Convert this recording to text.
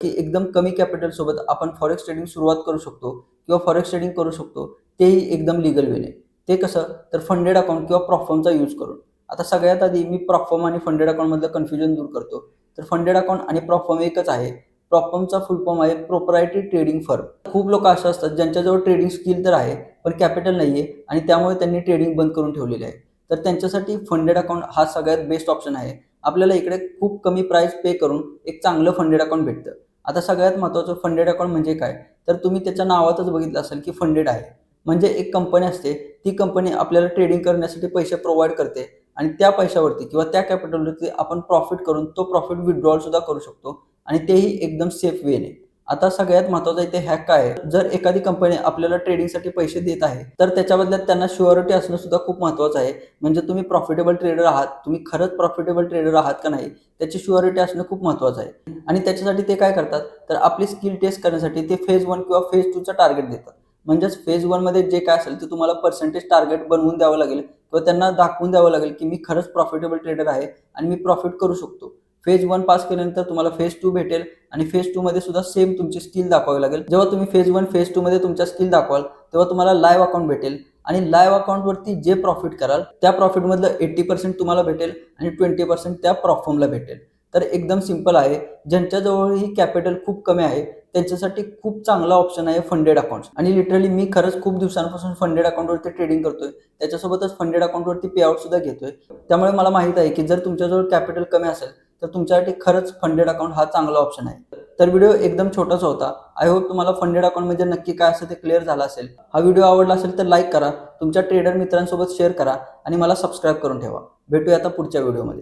की एकदम कमी कॅपिटल सोबत आपण फॉरेक्स ट्रेडिंग सुरुवात करू शकतो किंवा फॉरेक्स ट्रेडिंग करू शकतो, तेही एकदम लीगल वेने. ते कसं तर फंडेड अकाउंट किंवा प्रॉफर्मचा यूज करून. आता सगळ्यात आधी मी प्रॉफर्म आणि फंडेड अकाउंटमधलं कन्फ्युजन दूर करतो. तर फंडेड अकाउंट आणि प्रॉफर्म एकच आहे. प्रॉफर्मचा फुल फॉर्म आहे प्रोप्रायटरी ट्रेडिंग फर्म. खूप लोक असे असतात ज्यांच्याजवळ ट्रेडिंग स्किल तर आहे पण कॅपिटल नाहीये आणि त्यामुळे त्यांनी ट्रेडिंग बंद करून ठेवलेले आहे. तर त्यांच्यासाठी फंडेड अकाउंट हा सगळ्यात बेस्ट ऑप्शन आहे. आपल्याला इकडे खूप कमी प्राइस पे करून एक चांगलं फंडेड अकाउंट भेटतं. आता सगळ्यात महत्त्वाचं फंडेड अकाउंट म्हणजे काय? तर तुम्ही त्याच्या नावातच बघितलं असेल की फंडेड आहे. म्हणजे एक कंपनी असते, ती कंपनी आपल्याला ट्रेडिंग करण्यासाठी पैसे प्रोव्हाईड करते आणि त्या पैशावरती किंवा त्या कॅपिटलवरती आपण प्रॉफिट करून तो प्रॉफिट विथड्रॉल सुद्धा करू शकतो आणि तेही एकदम सेफ वेने. आता सगळ्यात महत्त्वाचं इथे हॅक काय आहे? जर एखादी कंपनी आपल्याला ट्रेडिंगसाठी पैसे देत आहे, तर त्याच्या बदल्यात त्यांना शुअरिटी असणं सुद्धा खूप महत्त्वाचं आहे. म्हणजे तुम्ही प्रॉफिटेबल ट्रेडर आहात, तुम्ही खरंच प्रॉफिटेबल ट्रेडर आहात का नाही, त्याची शुअरिटी असणं खूप महत्त्वाचं आहे. आणि त्याच्यासाठी ते काय करतात, तर आपली स्किल टेस्ट करण्यासाठी ते फेज 1 किंवा फेज 2चं टार्गेट देतात. म्हणजेच फेज 1 मध्ये जे काय असेल ते तुम्हाला पर्सेंटेज टार्गेट बनवून द्यावं लागेल किंवा त्यांना दाखवून द्यावं लागेल की मी खरंच प्रॉफिटेबल ट्रेडर आहे आणि मी प्रॉफिट करू शकतो. फेज 1 पास केल्यानंतर तुम्हाला फेज 2 भेटेल आणि फेज 2 मध्ये सुद्धा सेम तुमची स्किल दाखवावी लागेल. जेव्हा तुम्ही फेज 1, फेज 2 मध्ये तुमच्या स्किल दाखवाल, तेव्हा तुम्हाला लाईव्ह अकाउंट भेटेल आणि लाईव्ह अकाउंटवरती जे प्रॉफिट कराल, त्या प्रॉफिटमधलं 80% तुम्हाला भेटेल आणि 20% त्या प्रॉफर्मला भेटेल. तर एकदम सिंपल आहे. ज्यांच्याजवळ ही कॅपिटल खूप कमी आहे, त्यांच्यासाठी खूप चांगला ऑप्शन आहे फंडेड अकाउंट्स. आणि लिटरली मी खरंच खूप दिवसांपासून फंडेड अकाउंटवरती ट्रेडिंग करतोय. त्याच्यासोबतच फंडेड अकाउंटवरती पे आउट सुद्धा घेतोय. त्यामुळे मला माहित आहे की जर तुमच्याजवळ कॅपिटल कमी असेल, तर तुमच्यासाठी खरंच फंडेड अकाउंट हा चांगला ऑप्शन आहे. तर व्हिडिओ एकदम छोटासा होता. आय होप तुम्हाला फंडेड अकाउंट म्हणजे नक्की काय असतं ते क्लिअर झालं असेल. हा व्हिडिओ आवडला असेल तर लाईक करा, तुमच्या ट्रेडर मित्रांसोबत शेअर करा आणि मला सबस्क्राईब करून ठेवा. भेटूया आता पुढच्या व्हिडिओमध्ये.